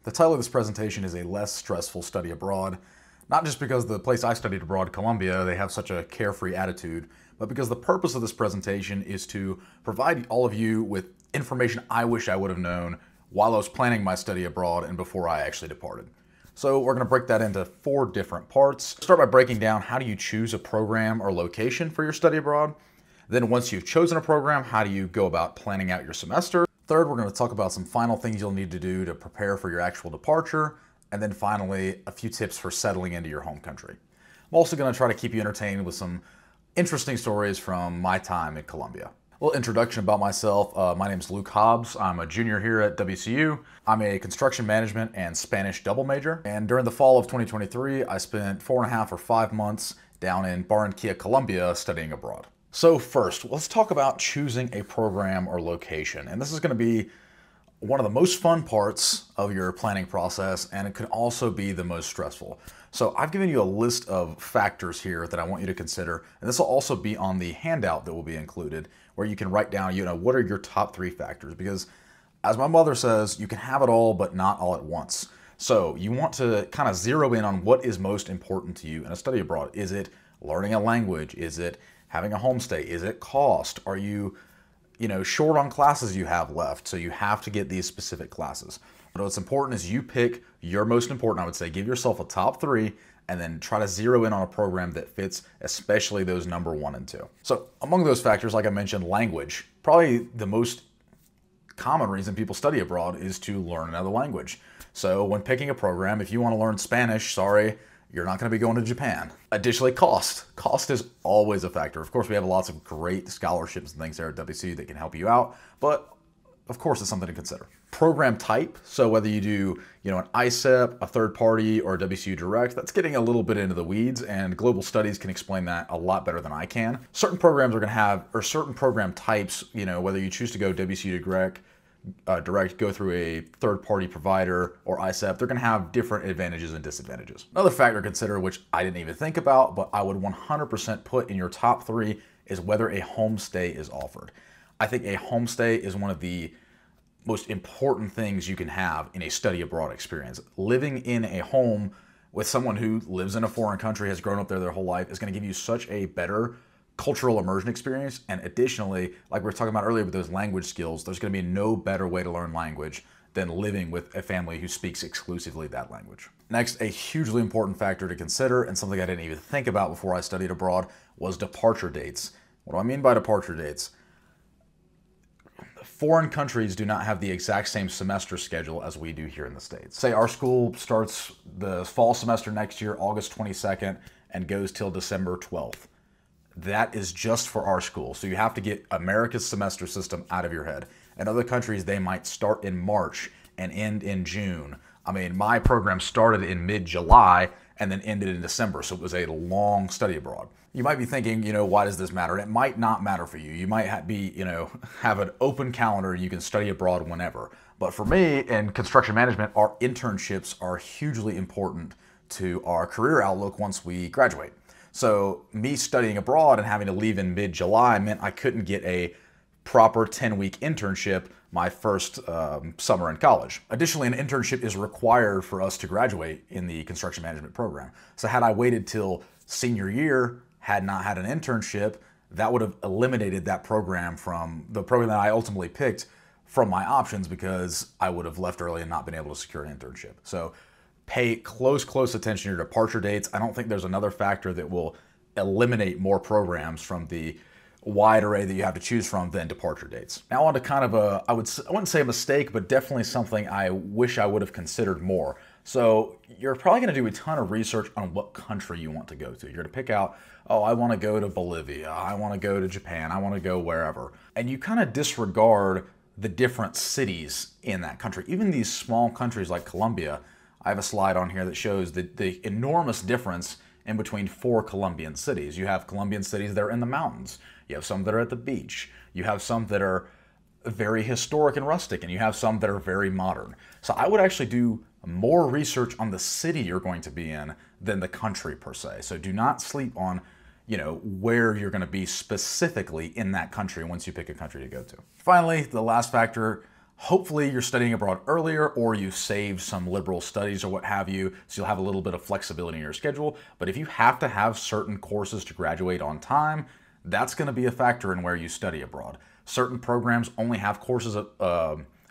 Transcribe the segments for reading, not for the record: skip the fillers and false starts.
The title of this presentation is A Less Stressful Study Abroad, not just because the place I studied abroad, Colombia, they have such a carefree attitude, but because the purpose of this presentation is to provide all of you with information I wish I would have known while I was planning my study abroad and before I actually departed. So we're going to break that into 4 different parts. Start by breaking down how do you choose a program or location for your study abroad. Then once you've chosen a program, how do you go about planning out your semester? Third, we're going to talk about some final things you'll need to do to prepare for your actual departure. And then finally, a few tips for settling into your home country. I'm also going to try to keep you entertained with some interesting stories from my time in Colombia. A little introduction about myself. My name is Luke Hobbs. I'm a junior here at WCU. I'm a construction management and Spanish double major. And during the fall of 2023, I spent 4.5 or 5 months down in Barranquilla, Colombia, studying abroad. So first, let's talk about choosing a program or location. And this is going to be one of the most fun parts of your planning process, and it can also be the most stressful. So I've given you a list of factors here that I want you to consider, and this will also be on the handout that will be included, where you can write down, what are your top 3 factors? Because as my mother says, you can have it all, but not all at once. So you want to kind of zero in on what is most important to you in a study abroad. Is it learning a language? Is it having a homestay? Is it cost? Are you short on classes you have left, so you have to get these specific classes? But what's important is you pick your most important, I would say. Give yourself a top 3 and then try to zero in on a program that fits, especially those number 1 and 2. So among those factors, like I mentioned, language. Probably the most common reason people study abroad is to learn another language. So when picking a program, if you want to learn Spanish, sorry, you're not going to be going to Japan. Additionally, cost. Cost is always a factor. Of course, we have lots of great scholarships and things there at WCU that can help you out, but of course, it's something to consider. Program type. So whether you do, an ISEP, a third party, or a WCU Direct, that's getting a little bit into the weeds, and global studies can explain that a lot better than I can. Certain programs are going to have, or certain program types, whether you choose to go WCU Direct, go through a third-party provider or ISEP, they're going to have different advantages and disadvantages. Another factor to consider, which I didn't even think about, but I would 100% put in your top 3, is whether a homestay is offered. I think a homestay is one of the most important things you can have in a study abroad experience. Living in a home with someone who lives in a foreign country, has grown up there their whole life, is going to give you such a better cultural immersion experience. And additionally, like we were talking about earlier with those language skills, there's going to be no better way to learn language than living with a family who speaks exclusively that language. Next, a hugely important factor to consider, and something I didn't even think about before I studied abroad, was departure dates. What do I mean by departure dates? Foreign countries do not have the exact same semester schedule as we do here in the States. Say our school starts the fall semester next year, August 22nd, and goes till December 12th. That is just for our school. So you have to get America's semester system out of your head. In other countries, they might start in March and end in June. I mean, my program started in mid-July and then ended in December, so it was a long study abroad. You might be thinking, why does this matter? And it might not matter for you. You might have an open calendar, you can study abroad whenever. But for me, in construction management, our internships are hugely important to our career outlook once we graduate. So me studying abroad and having to leave in mid-July meant I couldn't get a proper 10-week internship my first summer in college. Additionally, an internship is required for us to graduate in the construction management program. So had I waited till senior year, had not had an internship, that would have eliminated that program from the program that I ultimately picked from my options, because I would have left early and not been able to secure an internship. So pay close attention to your departure dates. I don't think there's another factor that will eliminate more programs from the wide array that you have to choose from than departure dates. Now on to kind of I wouldn't say a mistake, but definitely something I wish I would have considered more. So you're probably going to do a ton of research on what country you want to go to. You're going to pick out, oh, I want to go to Bolivia, I want to go to Japan, I want to go wherever. And you kind of disregard the different cities in that country. Even these small countries like Colombia, I have a slide on here that shows the enormous difference in between 4 Colombian cities. You have Colombian cities that are in the mountains. You have some that are at the beach. You have some that are very historic and rustic, and you have some that are very modern. So I would actually do more research on the city you're going to be in than the country per se. So do not sleep on, where you're going to be specifically in that country once you pick a country to go to. Finally, the last factor Hopefully you're studying abroad earlier, or you've saved some liberal studies or what have you, so you'll have a little bit of flexibility in your schedule. But if you have to have certain courses to graduate on time, that's going to be a factor in where you study abroad. Certain programs only have courses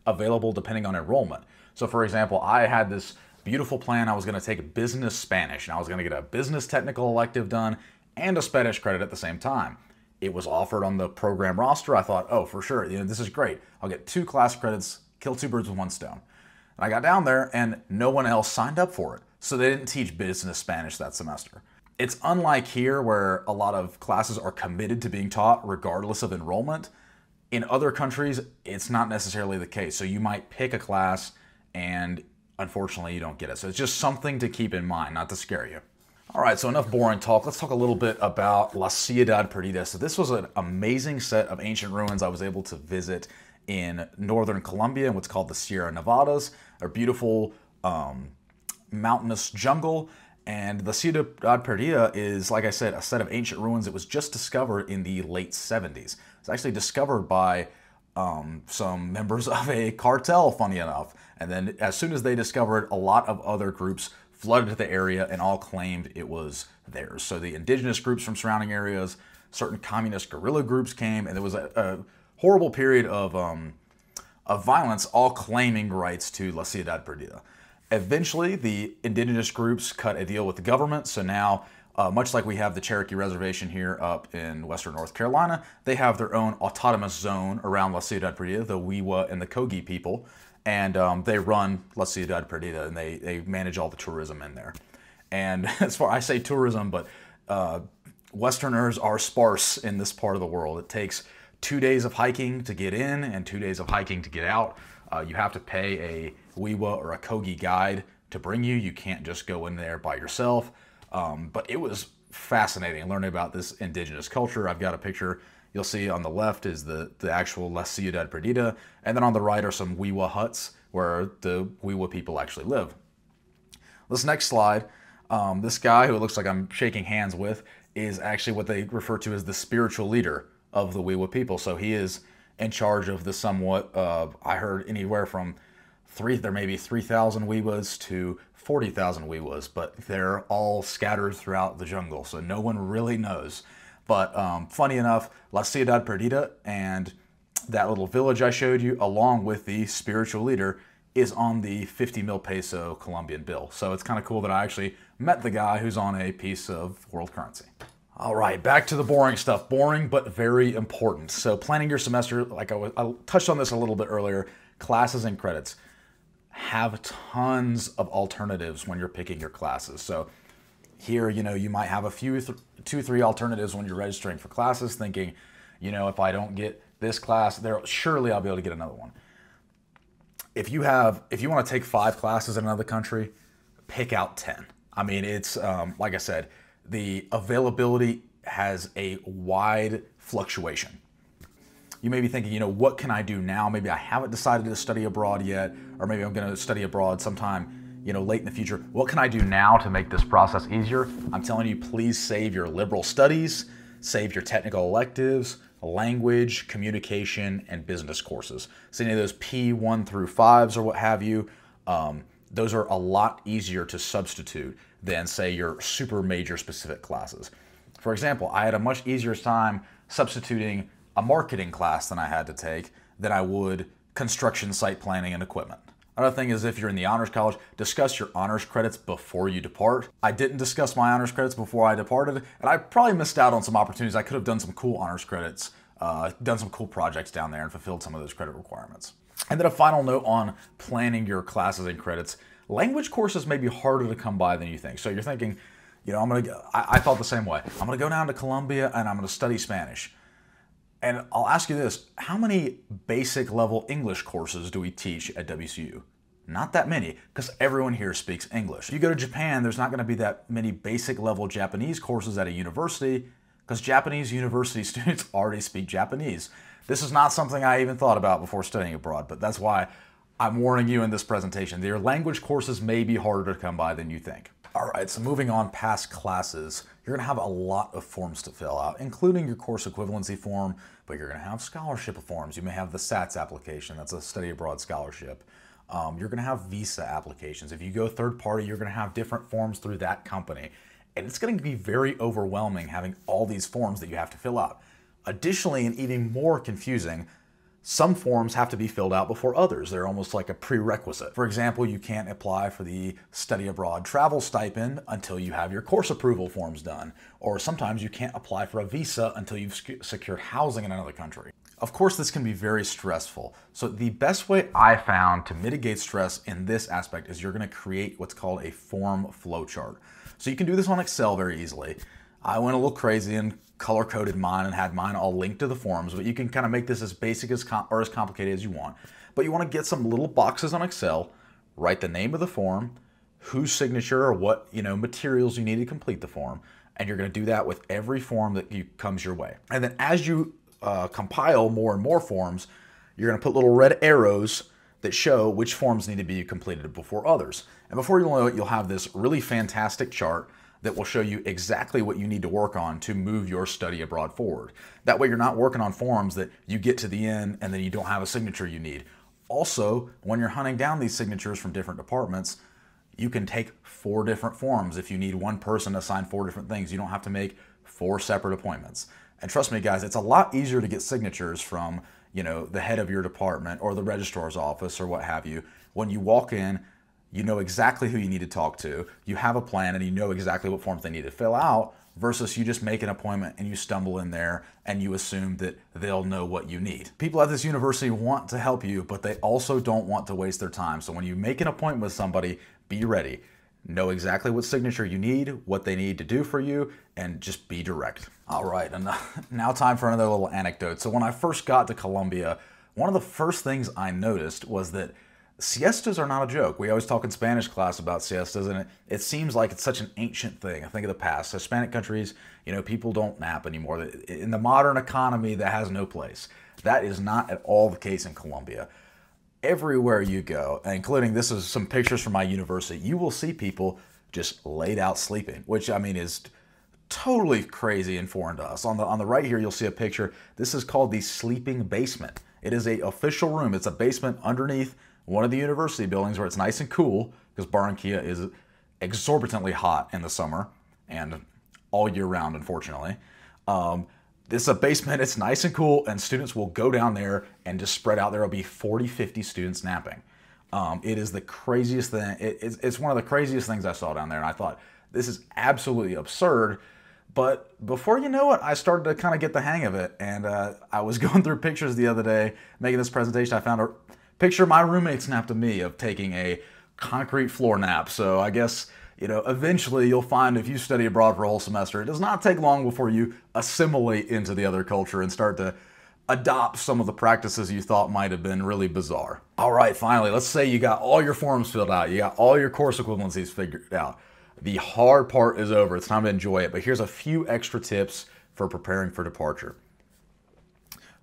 available depending on enrollment. So for example, I had this beautiful plan. I was going to take business Spanish, and I was going to get a business technical elective done and a Spanish credit at the same time. It was offered on the program roster. I thought, oh, for sure, this is great. I'll get 2 class credits, kill 2 birds with 1 stone. And I got down there and no one else signed up for it. So they didn't teach business Spanish that semester. It's unlike here where a lot of classes are committed to being taught regardless of enrollment. In other countries, it's not necessarily the case. So you might pick a class and unfortunately you don't get it. So it's just something to keep in mind, not to scare you. All right, so enough boring talk. Let's talk a little bit about La Ciudad Perdida. So this was an amazing set of ancient ruins I was able to visit in northern Colombia in what's called the Sierra Nevadas, a beautiful mountainous jungle. And La Ciudad Perdida is, like I said, a set of ancient ruins. It was just discovered in the late 70s. It's actually discovered by some members of a cartel, funny enough. And then as soon as they discovered, a lot of other groups flooded to the area and all claimed it was theirs. So the indigenous groups from surrounding areas, certain communist guerrilla groups came, and there was a horrible period of violence, all claiming rights to La Ciudad Perdida. Eventually, the indigenous groups cut a deal with the government, so now, much like we have the Cherokee Reservation here up in western North Carolina, they have their own autonomous zone around La Ciudad Perdida, the Wiwa and the Kogi people, and they run La Ciudad Perdida, and they manage all the tourism in there. And as far I say tourism, but Westerners are sparse in this part of the world. It takes 2 days of hiking to get in and 2 days of hiking to get out. You have to pay a Wiwa or a Kogi guide to bring you. You can't just go in there by yourself. But it was fascinating learning about this indigenous culture. I've got a picture you'll see on the left is the actual La Ciudad Perdida, and then on the right are some Wiwa huts where the Wiwa people actually live. This next slide, this guy who it looks like I'm shaking hands with is actually what they refer to as the spiritual leader of the Wiwa people. So he is in charge of the somewhat, I heard anywhere from there may be 3,000 Wiwas to 40,000 Wiwas, but they're all scattered throughout the jungle, so no one really knows. But funny enough, La Ciudad Perdida and that little village I showed you, along with the spiritual leader, is on the 50 mil peso Colombian bill. So it's kind of cool that I actually met the guy who's on a piece of world currency. All right, back to the boring stuff. Boring, but very important. So planning your semester, like I touched on this a little bit earlier, classes and credits. Have tons of alternatives when you're picking your classes. So here, you might have a few, 2-3 alternatives when you're registering for classes, thinking, if I don't get this class, surely I'll be able to get another one. If you want to take 5 classes in another country, pick out 10. I mean, it's, like I said, the availability has a wide fluctuation. You may be thinking, what can I do now? Maybe I haven't decided to study abroad yet, or maybe I'm going to study abroad sometime, late in the future. What can I do now to make this process easier? I'm telling you, please save your liberal studies, save your technical electives, language, communication, and business courses. So any of those P1 through 5s or what have you, those are a lot easier to substitute than, say, your super major specific classes. For example, I had a much easier time substituting a marketing class than I had to take than I would construction site planning and equipment. Another thing is, if you're in the honors college, discuss your honors credits before you depart. I didn't discuss my honors credits before I departed, and I probably missed out on some opportunities. I could have done some cool honors credits, done some cool projects down there and fulfilled some of those credit requirements. And then a final note on planning your classes and credits. Language courses may be harder to come by than you think. So you're thinking, I thought the same way. I'm gonna go down to Colombia and I'm gonna study Spanish. And I'll ask you this, how many basic level English courses do we teach at WCU? Not that many, because everyone here speaks English. If you go to Japan, there's not going to be that many basic level Japanese courses at a university, because Japanese university students already speak Japanese. This is not something I even thought about before studying abroad, but that's why I'm warning you in this presentation. Your language courses may be harder to come by than you think. All right, so moving on past classes, you're gonna have a lot of forms to fill out, including your course equivalency form, but you're gonna have scholarship forms. You may have the SATS application, that's a study abroad scholarship. You're gonna have visa applications. If you go third party, you're gonna have different forms through that company. And it's gonna be very overwhelming having all these forms that you have to fill out. Additionally, and even more confusing, some forms have to be filled out before others. They're almost like a prerequisite. For example, you can't apply for the study abroad travel stipend until you have your course approval forms done. Or sometimes you can't apply for a visa until you've secured housing in another country. Of course, this can be very stressful. So the best way I found to mitigate stress in this aspect is you're gonna create what's called a form flowchart. So you can do this on Excel very easily. I went a little crazy and color-coded mine and had mine all linked to the forms, but you can kind of make this as basic as or as complicated as you want. But you want to get some little boxes on Excel, write the name of the form, whose signature or what materials you need to complete the form, and you're going to do that with every form that comes your way. And then as you compile more and more forms, you're going to put little red arrows that show which forms need to be completed before others. And before you know it, you'll have this really fantastic chart that will show you exactly what you need to work on to move your study abroad forward. That way you're not working on forms that you get to the end and then you don't have a signature you need. Also, when you're hunting down these signatures from different departments, you can take 4 different forms. If you need one person to sign 4 different things, you don't have to make 4 separate appointments. And trust me guys, it's a lot easier to get signatures from the head of your department or the registrar's office or what have you. When you walk in, you know exactly who you need to talk to, you have a plan, and you know exactly what forms they need to fill out, versus you just make an appointment and you stumble in there and you assume that they'll know what you need. People at this university want to help you, but they also don't want to waste their time. So when you make an appointment with somebody, be ready. Know exactly what signature you need, what they need to do for you, and just be direct. All right, and now time for another little anecdote. So when I first got to Colombia, one of the first things I noticed was that siestas are not a joke. We always talk in Spanish class about siestas, and it seems like it's such an ancient thing. I think of the past. Hispanic countries, people don't nap anymore. In the modern economy, that has no place. That is not at all the case in Colombia. Everywhere you go, including this is some pictures from my university, you will see people just laid out sleeping, which I mean is totally crazy and foreign to us. On the right here, you'll see a picture. This is called the sleeping basement. It is an official room. It's a basement underneath one of the university buildings where it's nice and cool, because Barranquilla is exorbitantly hot in the summer and all year round, unfortunately. This is a basement, it's nice and cool, and students will go down there and just spread out. There will be 40, 50 students napping. It is the craziest thing. It's one of the craziest things I saw down there, and I thought, this is absolutely absurd. But before you know it, I started to kind of get the hang of it, and I was going through pictures the other day, making this presentation. I found a picture my roommate snapped of me of taking a concrete floor nap. So I guess, eventually you'll find if you study abroad for a whole semester, it does not take long before you assimilate into the other culture and start to adopt some of the practices you thought might have been really bizarre. All right, finally, let's say you got all your forms filled out. You got all your course equivalencies figured out. The hard part is over. It's time to enjoy it. But here's a few extra tips for preparing for departure.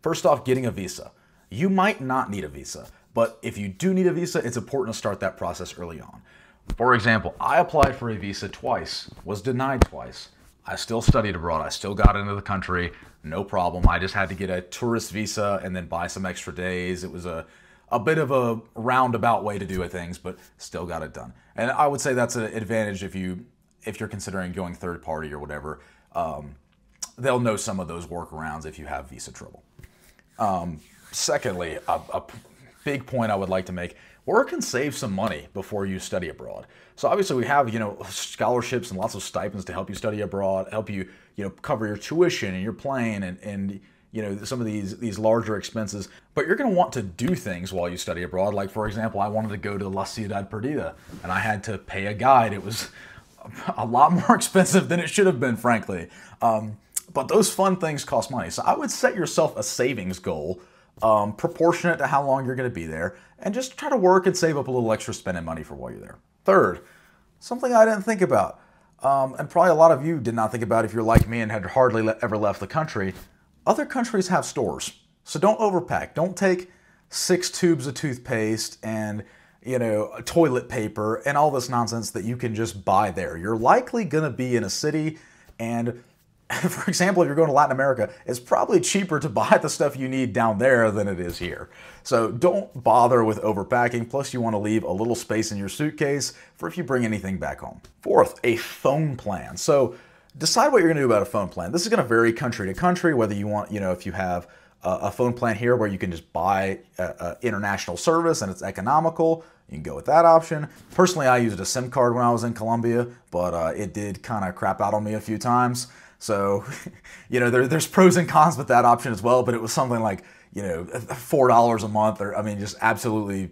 First off, getting a visa. You might not need a visa, but if you do need a visa, it's important to start that process early on. For example, I applied for a visa twice, was denied twice. I still studied abroad. I still got into the country, no problem. I just had to get a tourist visa and then buy some extra days. It was a bit of a roundabout way to do things, but still got it done. And I would say that's an advantage if you're considering going third party or whatever. They'll know some of those workarounds if you have visa trouble. Secondly, a big point I would like to make, work and save some money before you study abroad. So obviously we have, scholarships and lots of stipends to help you study abroad, help you, cover your tuition and your plane and some of these larger expenses. But you're going to want to do things while you study abroad. Like, for example, I wanted to go to La Ciudad Perdida and I had to pay a guide. It was a lot more expensive than it should have been, frankly. But those fun things cost money. So I would set yourself a savings goal proportionate to how long you're going to be there, and just try to work and save up a little extra spending money for while you're there. Third, something I didn't think about, and probably a lot of you did not think about if you're like me and had hardly ever left the country, other countries have stores. So don't overpack. Don't take 6 tubes of toothpaste and toilet paper and all this nonsense that you can just buy there. You're likely going to be in a city, and for example, if you're going to Latin America, it's probably cheaper to buy the stuff you need down there than it is here. So don't bother with overpacking. Plus, you want to leave a little space in your suitcase for if you bring anything back home. Fourth, a phone plan. So decide what you're going to do about a phone plan. This is going to vary country to country, whether you want, if you have a phone plan here where you can just buy international service and it's economical, you can go with that option. Personally, I used a SIM card when I was in Colombia, but it did kind of crap out on me a few times. So, there's pros and cons with that option as well, but it was something like, $4 a month, or just absolutely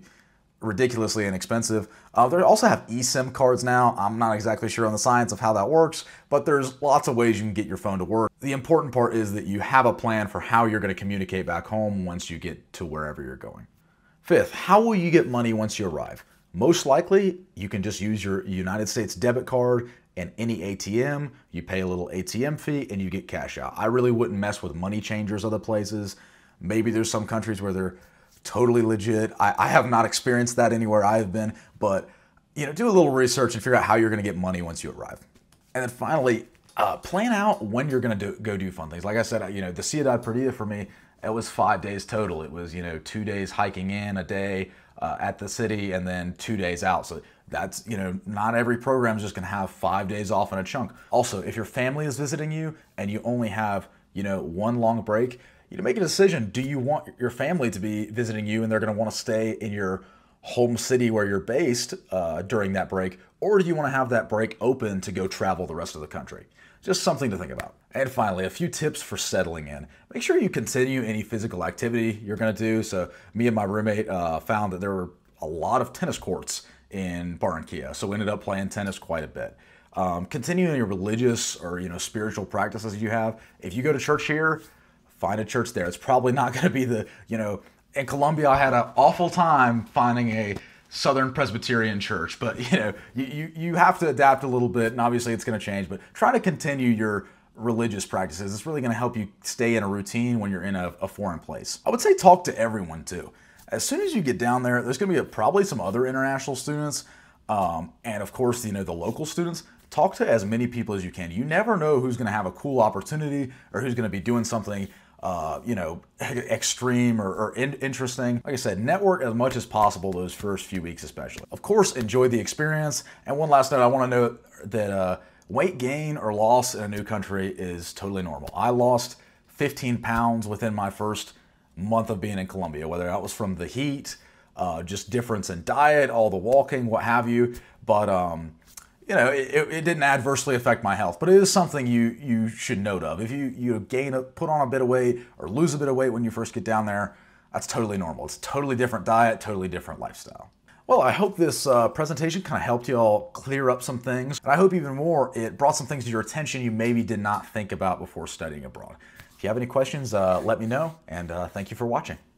ridiculously inexpensive. They also have eSIM cards now. I'm not exactly sure on the science of how that works, but there's lots of ways you can get your phone to work. The important part is that you have a plan for how you're going to communicate back home once you get to wherever you're going. Fifth, how will you get money once you arrive? Most likely, you can just use your United States debit card and any ATM. You pay a little ATM fee and you get cash out. I really wouldn't mess with money changers other places. Maybe there's some countries where they're totally legit. I have not experienced that anywhere I've been, but do a little research and figure out how you're going to get money once you arrive. And then finally, plan out when you're going to go do fun things. Like I said, the Ciudad Perdida for me, it was 5 days total. It was 2 days hiking in, a day at the city, and then 2 days out. So that's, not every program is just going to have 5 days off in a chunk. Also, if your family is visiting you and you only have, one long break, make a decision. Do you want your family to be visiting you and they're going to want to stay in your home city where you're based during that break, or do you want to have that break open to go travel the rest of the country? Just something to think about. And finally, a few tips for settling in. Make sure you continue any physical activity you're going to do. So me and my roommate found that there were a lot of tennis courts in Barranquilla, so we ended up playing tennis quite a bit. Continuing your religious or spiritual practices you have. If you go to church here, find a church there. It's probably not going to be the, in Colombia I had an awful time finding a Southern Presbyterian church, but you have to adapt a little bit, and obviously it's going to change, but try to continue your religious practices. It's really going to help you stay in a routine when you're in a foreign place. I would say talk to everyone too. As soon as you get down there, there's going to be probably some other international students, and of course, the local students. Talk to as many people as you can. You never know who's going to have a cool opportunity or who's going to be doing something extreme or interesting. Like I said, network as much as possible those first few weeks especially. Of course, enjoy the experience. And one last note, I want to note that weight gain or loss in a new country is totally normal. I lost 15 pounds within my first month of being in Colombia, whether that was from the heat, just difference in diet, all the walking, what have you. But it didn't adversely affect my health, but it is something you should note of. If you put on a bit of weight or lose a bit of weight when you first get down there, that's totally normal. It's a totally different diet, totally different lifestyle. Well, I hope this presentation kind of helped you all clear up some things, and I hope even more it brought some things to your attention you maybe did not think about before studying abroad. If you have any questions, let me know, and thank you for watching.